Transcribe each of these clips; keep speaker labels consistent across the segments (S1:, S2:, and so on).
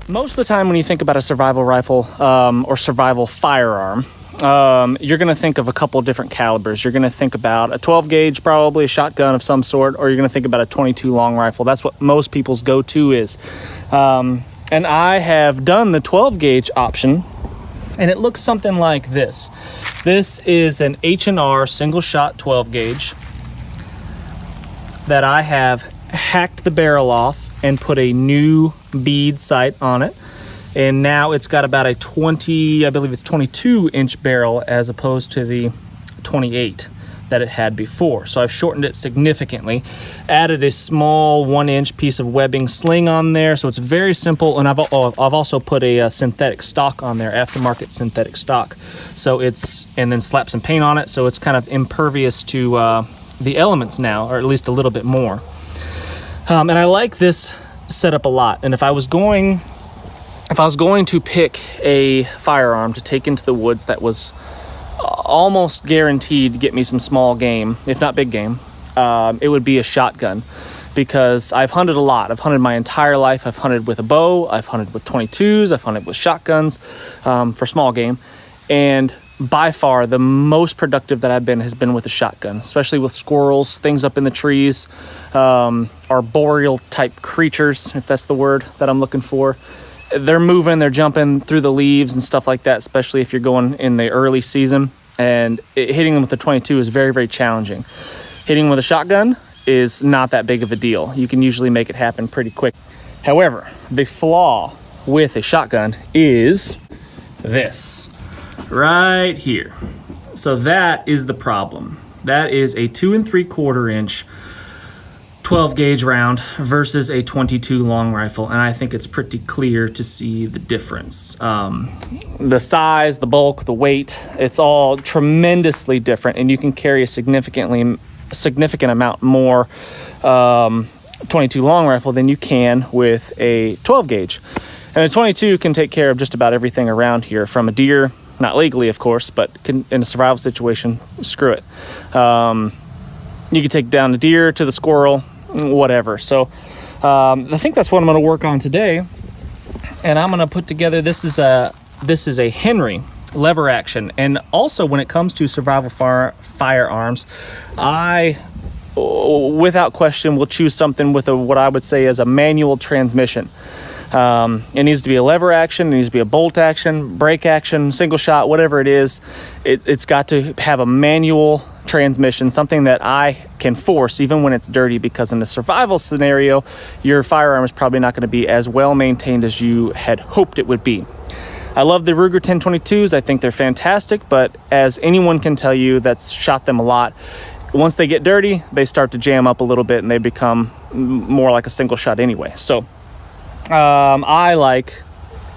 S1: Most of the time when you think about a survival rifle or survival firearm, you're going to think of a couple of different calibers. You're going to think about a 12 gauge, probably a shotgun of some sort, or you're going to think about a 22 long rifle. That's what most people's go-to is. And I have done the 12 gauge option, and it looks something like this. This is an H&R single shot 12 gauge that I have hacked the barrel off and put a new bead sight on it. And now it's got about a 22 inch barrel as opposed to the 28 that it had before. So I've shortened it significantly, added a small 1 inch piece of webbing sling on there. So it's very simple. And I've also put a synthetic stock on there, aftermarket synthetic stock. So and then slapped some paint on it. So it's kind of impervious to the elements now, or at least a little bit more. And I like this setup a lot. And if I was going to pick a firearm to take into the woods that was almost guaranteed to get me some small game, if not big game, it would be a shotgun, because I've hunted a lot. I've hunted my entire life. I've hunted with a bow. I've hunted with 22s. I've hunted with shotguns for small game. And by far the most productive that I've been has been with a shotgun, especially with squirrels, things up in the trees, arboreal type creatures, if that's the word that I'm looking for. They're moving, they're jumping through the leaves and stuff like that, especially if you're going in the early season. And hitting them with a 22 is very, very challenging. Hitting them with a shotgun is not that big of a deal. You can usually make it happen pretty quick. However, the flaw with a shotgun is this right here. So that is the problem. That is a 2 3/4 inch 12 gauge round versus a 22 long rifle, and I think it's pretty clear to see the difference. The size, the bulk, the weight, it's all tremendously different, and you can carry a significant amount more 22 long rifle than you can with a 12 gauge. And a 22 can take care of just about everything around here, from a deer, not legally of course, but in a survival situation, screw it. You can take down the deer to the squirrel, whatever. So I think that's what I'm going to work on today. And I'm going to put together, this is a Henry lever action. And also when it comes to survival firearms, I, without question, will choose something with what I would say is a manual transmission. It needs to be a lever action, it needs to be a bolt action, brake action, single shot, whatever it is. It's got to have a manual transmission, something that I can force even when it's dirty, because in a survival scenario, your firearm is probably not going to be as well maintained as you had hoped it would be. I love the Ruger 1022s. I think they're fantastic, but as anyone can tell you that's shot them a lot, once they get dirty, they start to jam up a little bit and they become more like a single shot anyway. So I like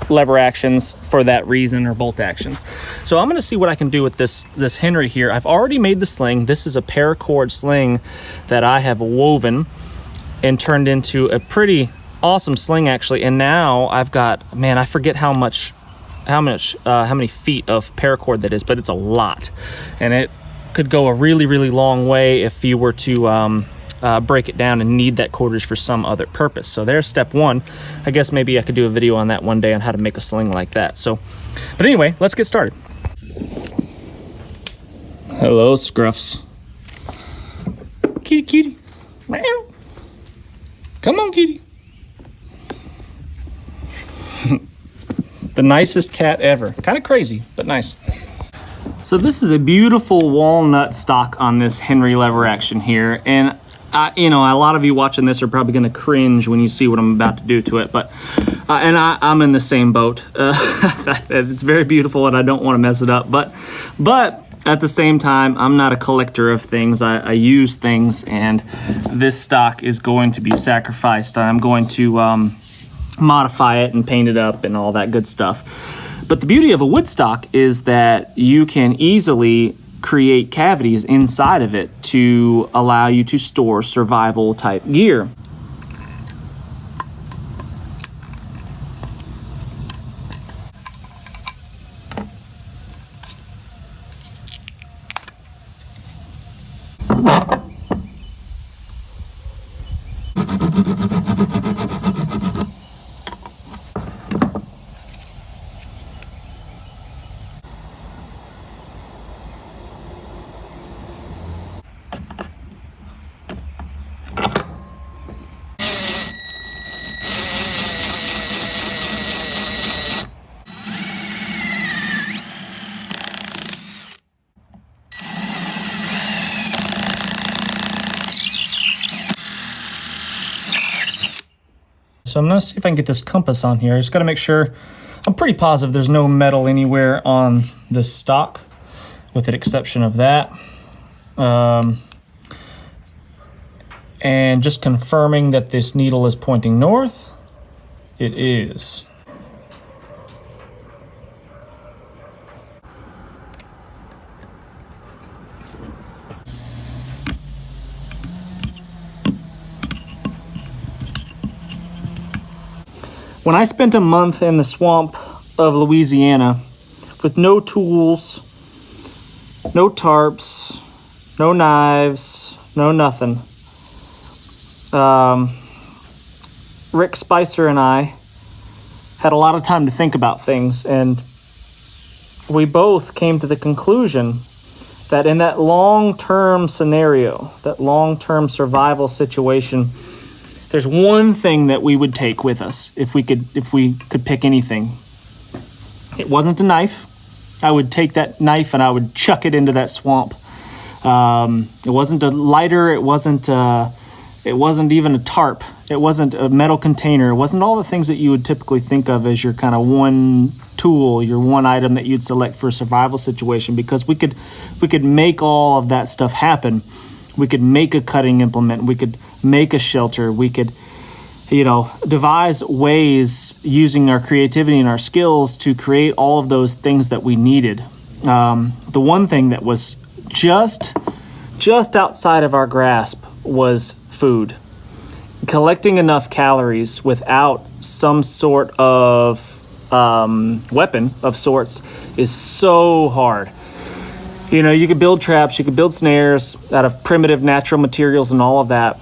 S1: lever actions for that reason, or bolt actions. So I'm going to see what I can do with this Henry here. I've already made the sling. This is a paracord sling that I have woven and turned into a pretty awesome sling actually. And now I've got, man, I forget how many feet of paracord that is, but it's a lot, and it could go a really, really long way if you were to break it down and need that cordage for some other purpose. So there's step one. I guess maybe I could do a video on that one day on how to make a sling like that. So, but anyway, let's get started. Hello, Scruffs. Kitty, kitty. Meow. Come on, kitty. The nicest cat ever. Kind of crazy, but nice. So this is a beautiful walnut stock on this Henry lever action here, and a lot of you watching this are probably going to cringe when you see what I'm about to do to it, but I'm in the same boat. It's very beautiful, and I don't want to mess it up, but at the same time, I'm not a collector of things. I use things, and this stock is going to be sacrificed. I'm going to modify it and paint it up and all that good stuff. But the beauty of a wood stock is that you can easily create cavities inside of it to allow you to store survival type gear. So I'm gonna see if I can get this compass on here. I just gotta make sure, I'm pretty positive there's no metal anywhere on this stock, with the exception of that. And just confirming that this needle is pointing north. It is. When I spent a month in the swamp of Louisiana with no tools, no tarps, no knives, no nothing, Rick Spicer and I had a lot of time to think about things, and we both came to the conclusion that in that long-term scenario, that long-term survival situation, there's one thing that we would take with us if we could pick anything. It wasn't a knife. I would take that knife and I would chuck it into that swamp. It wasn't a lighter. It wasn't even a tarp. It wasn't a metal container. It wasn't all the things that you would typically think of as your kind of one tool, your one item that you'd select for a survival situation, because we could make all of that stuff happen. We could make a cutting implement. We could make a shelter. We could, devise ways using our creativity and our skills to create all of those things that we needed. The one thing that was just outside of our grasp was food. Collecting enough calories without some sort of weapon of sorts is so hard. You could build traps, you could build snares out of primitive natural materials and all of that,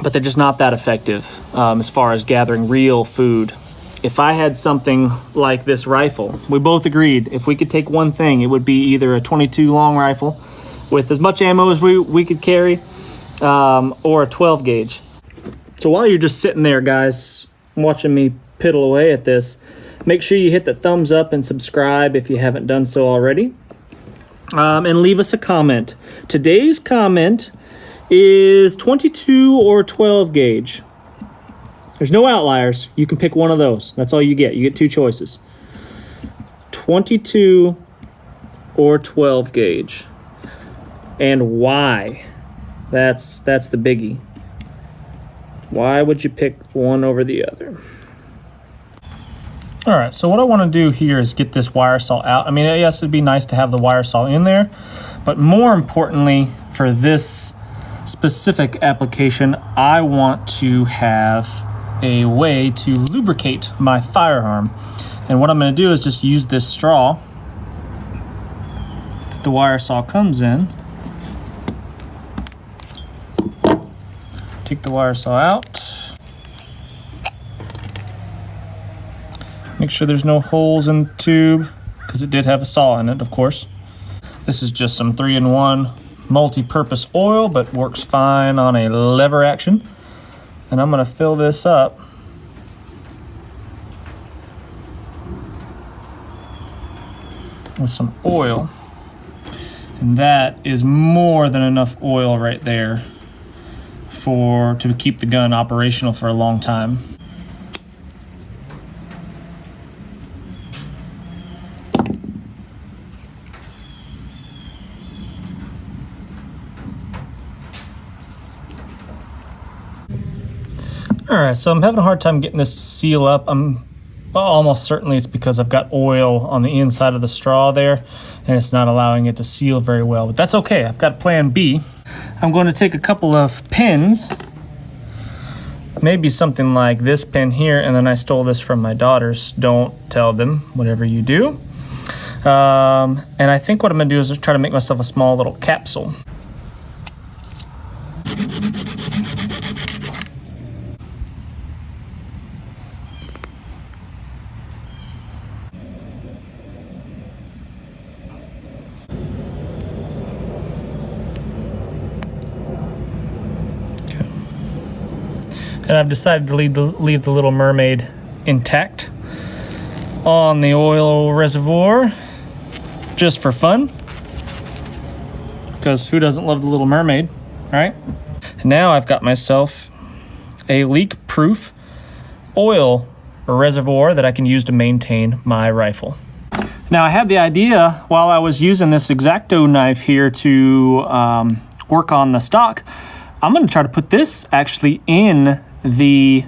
S1: but they're just not that effective as far as gathering real food. If I had something like this rifle, we both agreed if we could take one thing, it would be either a .22 long rifle with as much ammo as we could carry, or a 12 gauge. So while you're just sitting there, guys, watching me piddle away at this, make sure you hit the thumbs up and subscribe if you haven't done so already. And leave us a comment. Today's comment is 22 or 12 gauge. There's no outliers. You can pick one of those. That's all you get. You get two choices. 22 or 12 gauge. And why? That's the biggie. Why would you pick one over the other? All right, so what I want to do here is get this wire saw out. I mean, yes, it'd be nice to have the wire saw in there, but more importantly, for this specific application, I want to have a way to lubricate my firearm. And what I'm going to do is just use this straw that the wire saw comes in. Take the wire saw out. Make sure there's no holes in the tube, because it did have a saw in it, of course. This is just some 3-in-1 multi-purpose oil, but works fine on a lever action. And I'm going to fill this up with some oil. And that is more than enough oil right there to keep the gun operational for a long time. All right, so I'm having a hard time getting this to seal up. Almost certainly it's because I've got oil on the inside of the straw there, and it's not allowing it to seal very well, but that's okay. I've got plan B. I'm going to take a couple of pins, maybe something like this pin here, and then I stole this from my daughters. Don't tell them, whatever you do. And I think what I'm going to do is try to make myself a small little capsule. And I've decided to leave the Little Mermaid intact on the oil reservoir just for fun, because who doesn't love the Little Mermaid, right? And now I've got myself a leak-proof oil reservoir that I can use to maintain my rifle. Now I had the idea while I was using this X-Acto knife here to work on the stock. I'm going to try to put this actually in the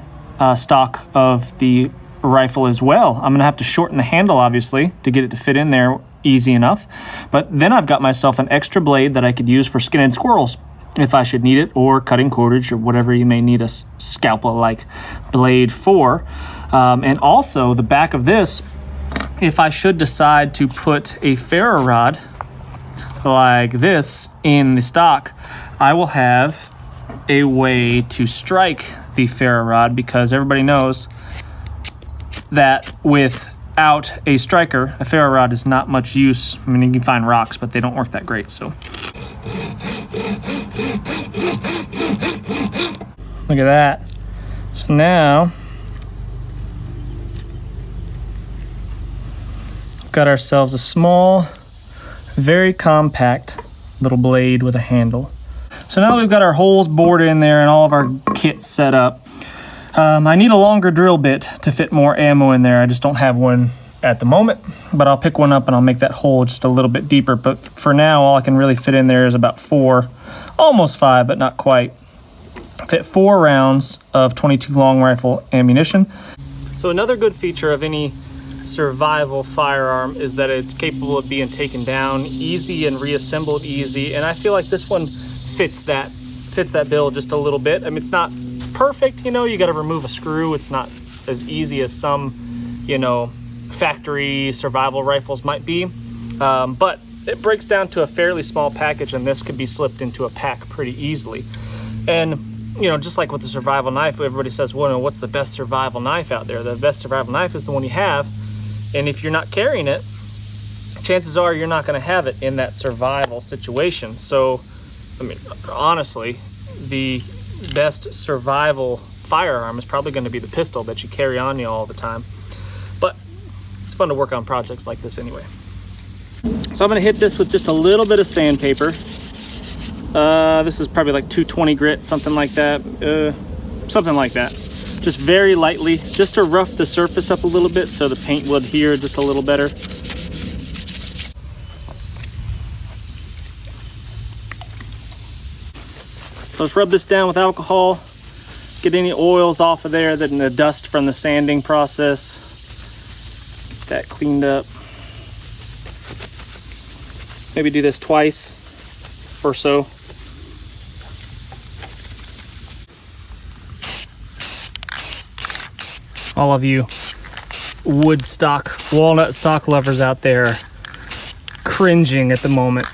S1: stock of the rifle as well. I'm going to have to shorten the handle obviously to get it to fit in there easy enough. But then I've got myself an extra blade that I could use for skinning squirrels if I should need it, or cutting cordage, or whatever you may need a scalpel-like blade for. And also the back of this, if I should decide to put a ferro rod like this in the stock, I will have a way to strike the ferro rod, because everybody knows that without a striker, a ferro rod is not much use. I mean, you can find rocks, but they don't work that great, so. Look at that. So now, got ourselves a small, very compact little blade with a handle. So now that we've got our holes bored in there and all of our kits set up, I need a longer drill bit to fit more ammo in there. I just don't have one at the moment, but I'll pick one up and I'll make that hole just a little bit deeper. But for now, all I can really fit in there is about 4, almost 5, but not quite. Fit 4 rounds of 22 long rifle ammunition. So another good feature of any survival firearm is that it's capable of being taken down easy and reassembled easy, and I feel like this one fits that bill just a little bit. I mean, it's not perfect, you know, you got to remove a screw. It's not as easy as some, you know, factory survival rifles might be, but it breaks down to a fairly small package, and this could be slipped into a pack pretty easily. And you know, just like with the survival knife, everybody says, well, what's the best survival knife out there? The best survival knife is the one you have, and if you're not carrying it, chances are you're not going to have it in that survival situation. So, I mean, honestly, the best survival firearm is probably going to be the pistol that you carry on you all the time. But it's fun to work on projects like this anyway. So I'm going to hit this with just a little bit of sandpaper. This is probably like 220 grit, something like that. Something like that. Just very lightly, just to rough the surface up a little bit so the paint will adhere just a little better. So let's rub this down with alcohol, get any oils off of there, then the dust from the sanding process. Get that cleaned up. Maybe do this twice or so. All of you wood stock, walnut stock lovers out there cringing at the moment.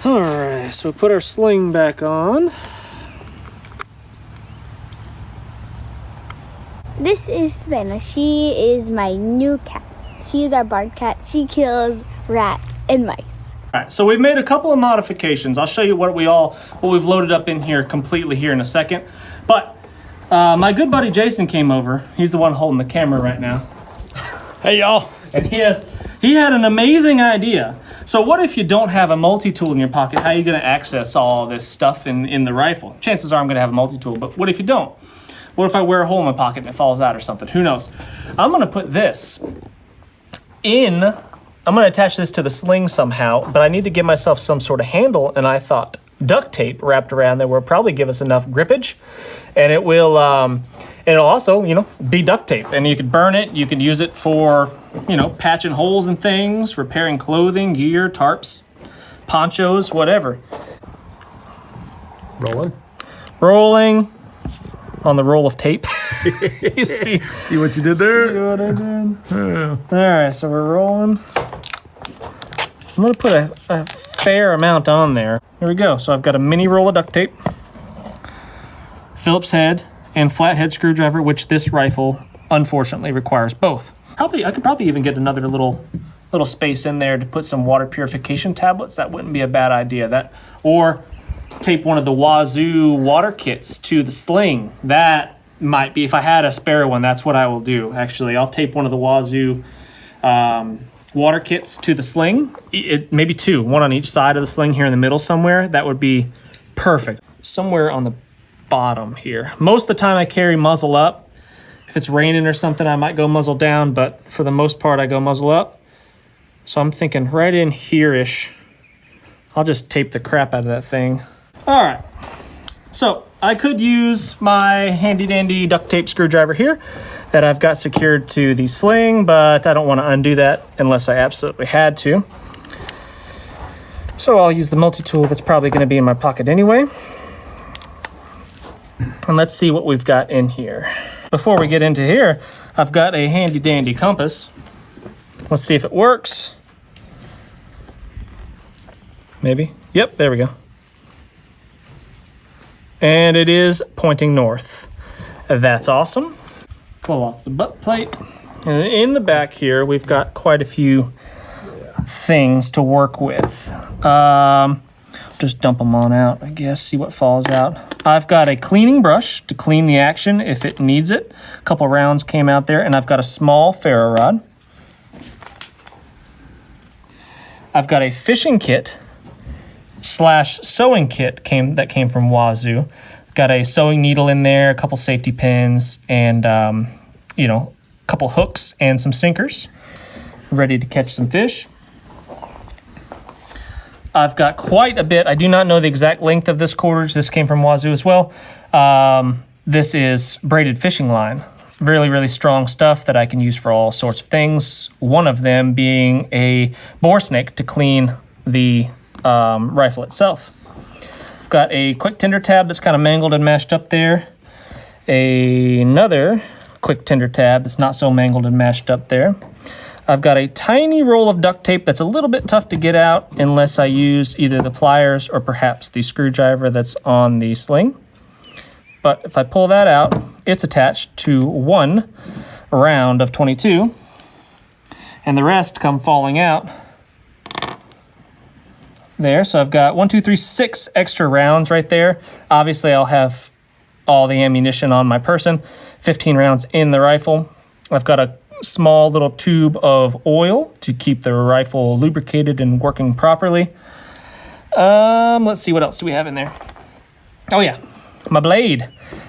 S1: Alright, so we put our sling back on.
S2: This is Savannah. She is my new cat. She is our barn cat. She kills rats and mice.
S1: Alright, so we've made a couple of modifications. I'll show you what we've loaded up in here completely here in a second. But my good buddy Jason came over. He's the one holding the camera right now. Hey y'all. And he had an amazing idea. So what if you don't have a multi-tool in your pocket? How are you going to access all this stuff in the rifle? Chances are I'm going to have a multi-tool, but what if you don't? What if I wear a hole in my pocket and it falls out or something? Who knows? I'm going to put this in. I'm going to attach this to the sling somehow, but I need to give myself some sort of handle, and I thought duct tape wrapped around there will probably give us enough grippage, and it will, it'll also, you know, be duct tape, and you could burn it. You could use it for, you know, patching holes and things, repairing clothing, gear, tarps, ponchos, whatever. Rolling on the roll of tape. You see
S3: what you did there?
S1: See what I did?
S3: Yeah.
S1: All right, so we're rolling. I'm gonna put a fair amount on there. Here we go. So I've got a mini roll of duct tape. Phillips head and flathead screwdriver, which this rifle unfortunately requires both. I could probably even get another little space in there to put some water purification tablets. That wouldn't be a bad idea. Or tape one of the Wazoo water kits to the sling. That might be, if I had a spare one, that's what I will do. Actually, I'll tape one of the Wazoo water kits to the sling. Maybe two, one on each side of the sling here in the middle somewhere. That would be perfect. Somewhere on the bottom here. Most of the time I carry muzzle up. If it's raining or something, I might go muzzle down, but for the most part I go muzzle up. So I'm thinking right in here-ish. I'll just tape the crap out of that thing. All right, so I could use my handy dandy duct tape screwdriver here that I've got secured to the sling, but I don't want to undo that unless I absolutely had to. So I'll use the multi-tool that's probably going to be in my pocket anyway. And let's see what we've got in here. Before we get into here, I've got a handy dandy compass. Let's see if it works. Maybe. Yep, there we go. And it is pointing north. That's awesome. Pull off the butt plate. And in the back here, we've got quite a few things to work with. Just dump them on out, I guess, see what falls out. I've got a cleaning brush to clean the action if it needs it. A couple rounds came out there, and I've got a small ferro rod. I've got a fishing kit / sewing kit that came from Wazoo. Got a sewing needle in there, a couple safety pins, and a couple hooks and some sinkers. Ready to catch some fish. I've got quite a bit. I do not know the exact length of this cordage. This came from Wazoo as well. This is braided fishing line. Really, really strong stuff that I can use for all sorts of things. One of them being a bore snake to clean the rifle itself. I've got a quick tinder tab that's kind of mangled and mashed up there. Another quick tinder tab that's not so mangled and mashed up there. I've got a tiny roll of duct tape that's a little bit tough to get out unless I use either the pliers or perhaps the screwdriver that's on the sling. But if I pull that out, it's attached to one round of 22, and the rest come falling out there. So I've got 6 extra rounds right there. Obviously, I'll have all the ammunition on my person, 15 rounds in the rifle. I've got a small little tube of oil to keep the rifle lubricated and working properly. Let's see, what else do we have in there? Oh yeah, my blade.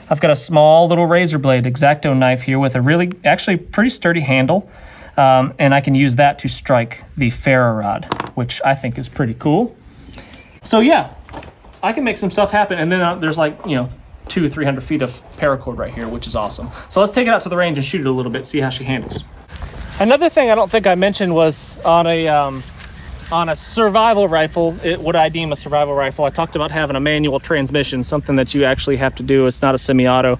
S1: I've got a small little razor blade X-Acto knife here with a actually pretty sturdy handle, and I can use that to strike the ferro rod, which I think is pretty cool. So yeah, I can make some stuff happen, and then there's 200-300 feet of paracord right here, which is awesome. So let's take it out to the range and shoot it a little bit, see how she handles. Another thing I don't think I mentioned was on a survival rifle, what I deem a survival rifle, I talked about having a manual transmission, something that you actually have to do. It's not a semi-auto,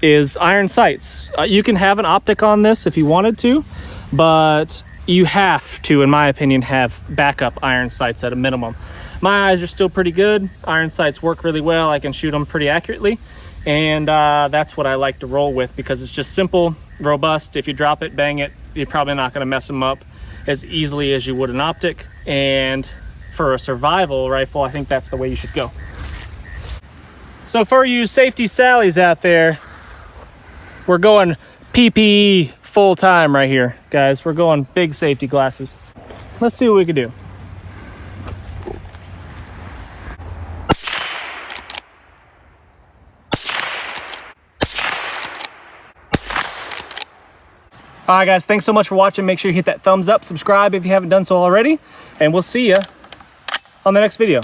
S1: is iron sights. You can have an optic on this if you wanted to, but you have to, in my opinion, have backup iron sights at a minimum. My eyes are still pretty good. Iron sights work really well. I can shoot them pretty accurately. And that's what I like to roll with because it's just simple, robust. If you drop it, bang it, you're probably not going to mess them up as easily as you would an optic. And for a survival rifle, I think that's the way you should go. So for you safety Sallies out there, we're going PPE full time right here, guys. We're going big safety glasses. Let's see what we can do. All right, guys, thanks so much for watching. Make sure you hit that thumbs up, subscribe if you haven't done so already, and we'll see you on the next video.